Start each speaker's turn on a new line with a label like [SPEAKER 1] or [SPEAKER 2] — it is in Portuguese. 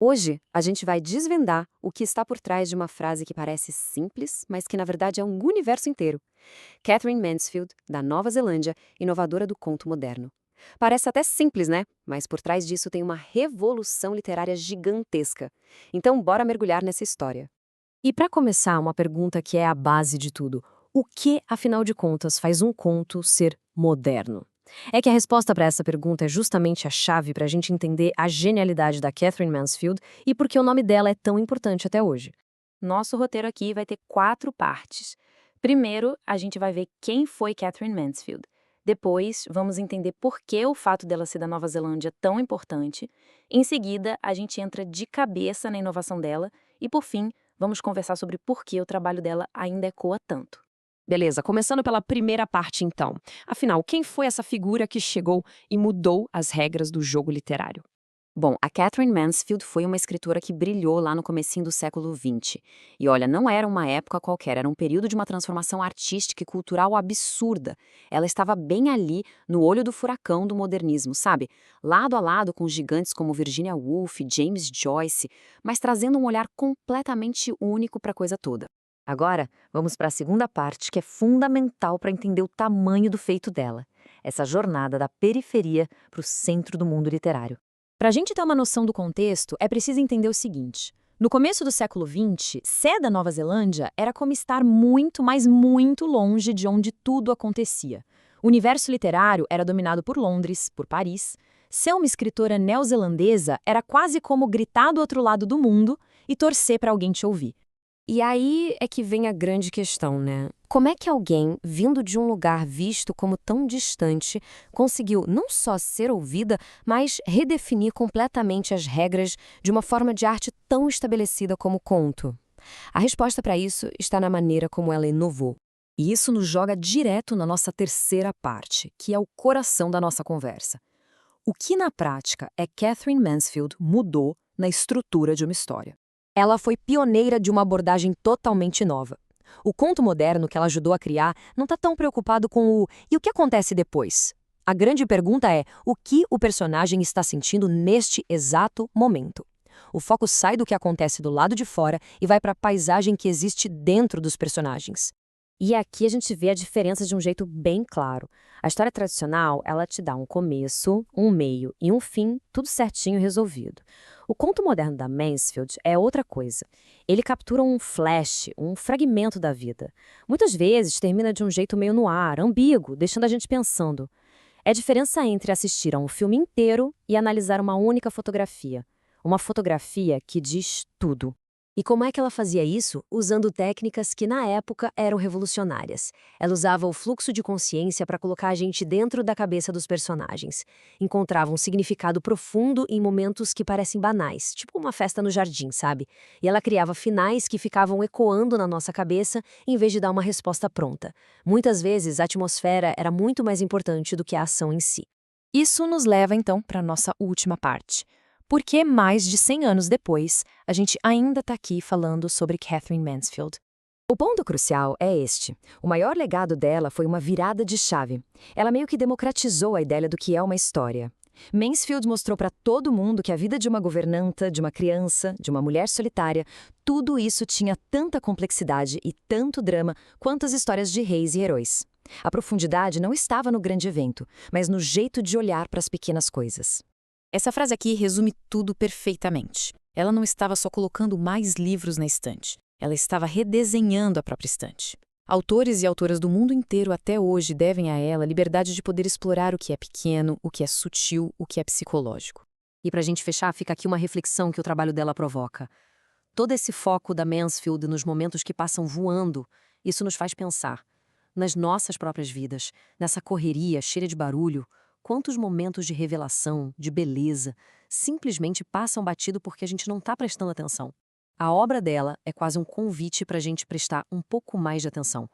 [SPEAKER 1] Hoje, a gente vai desvendar o que está por trás de uma frase que parece simples, mas que na verdade é um universo inteiro. Catherine Mansfield, da Nova Zelândia, inovadora do conto moderno. Parece até simples, né? Mas por trás disso tem uma revolução literária gigantesca. Então, bora mergulhar nessa história. E para começar, uma pergunta que é a base de tudo. O que, afinal de contas, faz um conto ser moderno? É que a resposta para essa pergunta é justamente a chave para a gente entender a genialidade da Catherine Mansfield e por que o nome dela é tão importante até hoje. Nosso roteiro aqui vai ter 4 partes. Primeiro, a gente vai ver quem foi Catherine Mansfield. Depois, vamos entender por que o fato dela ser da Nova Zelândia é tão importante. Em seguida, a gente entra de cabeça na inovação dela. E, por fim, vamos conversar sobre por que o trabalho dela ainda ecoa tanto. Beleza, começando pela primeira parte então. Afinal, quem foi essa figura que chegou e mudou as regras do jogo literário? Bom, a Catherine Mansfield foi uma escritora que brilhou lá no comecinho do século XX. E olha, não era uma época qualquer, era um período de uma transformação artística e cultural absurda. Ela estava bem ali, no olho do furacão do modernismo, sabe? Lado a lado com gigantes como Virginia Woolf, James Joyce, mas trazendo um olhar completamente único para a coisa toda. Agora, vamos para a segunda parte, que é fundamental para entender o tamanho do feito dela. Essa jornada da periferia para o centro do mundo literário. Para a gente ter uma noção do contexto, é preciso entender o seguinte. No começo do século XX, ser da Nova Zelândia era como estar muito, mas muito longe de onde tudo acontecia. O universo literário era dominado por Londres, por Paris. Ser uma escritora neozelandesa era quase como gritar do outro lado do mundo e torcer para alguém te ouvir. E aí é que vem a grande questão, né? Como é que alguém, vindo de um lugar visto como tão distante, conseguiu não só ser ouvida, mas redefinir completamente as regras de uma forma de arte tão estabelecida como o conto? A resposta para isso está na maneira como ela inovou. E isso nos joga direto na nossa terceira parte, que é o coração da nossa conversa. O que na prática é Catherine Mansfield mudou na estrutura de uma história? Ela foi pioneira de uma abordagem totalmente nova. O conto moderno que ela ajudou a criar não está tão preocupado com o "e o que acontece depois?". A grande pergunta é o que o personagem está sentindo neste exato momento. O foco sai do que acontece do lado de fora e vai para a paisagem que existe dentro dos personagens. E aqui a gente vê a diferença de um jeito bem claro. A história tradicional, ela te dá um começo, um meio e um fim, tudo certinho resolvido. O conto moderno da Mansfield é outra coisa. Ele captura um flash, um fragmento da vida. Muitas vezes termina de um jeito meio no ar, ambíguo, deixando a gente pensando. É a diferença entre assistir a um filme inteiro e analisar uma única fotografia. Uma fotografia que diz tudo. E como é que ela fazia isso? Usando técnicas que na época eram revolucionárias. Ela usava o fluxo de consciência para colocar a gente dentro da cabeça dos personagens. Encontrava um significado profundo em momentos que parecem banais, tipo uma festa no jardim, sabe? E ela criava finais que ficavam ecoando na nossa cabeça em vez de dar uma resposta pronta. Muitas vezes a atmosfera era muito mais importante do que a ação em si. Isso nos leva então para a nossa última parte. Por que mais de 100 anos depois, a gente ainda está aqui falando sobre Catherine Mansfield? O ponto crucial é este. O maior legado dela foi uma virada de chave. Ela meio que democratizou a ideia do que é uma história. Mansfield mostrou para todo mundo que a vida de uma governanta, de uma criança, de uma mulher solitária, tudo isso tinha tanta complexidade e tanto drama quanto as histórias de reis e heróis. A profundidade não estava no grande evento, mas no jeito de olhar para as pequenas coisas. Essa frase aqui resume tudo perfeitamente. Ela não estava só colocando mais livros na estante, ela estava redesenhando a própria estante. Autores e autoras do mundo inteiro até hoje devem a ela a liberdade de poder explorar o que é pequeno, o que é sutil, o que é psicológico. E para a gente fechar, fica aqui uma reflexão que o trabalho dela provoca. Todo esse foco da Mansfield nos momentos que passam voando, isso nos faz pensar. Nas nossas próprias vidas, nessa correria cheia de barulho, quantos momentos de revelação, de beleza, simplesmente passam batido porque a gente não está prestando atenção. A obra dela é quase um convite para a gente prestar um pouco mais de atenção.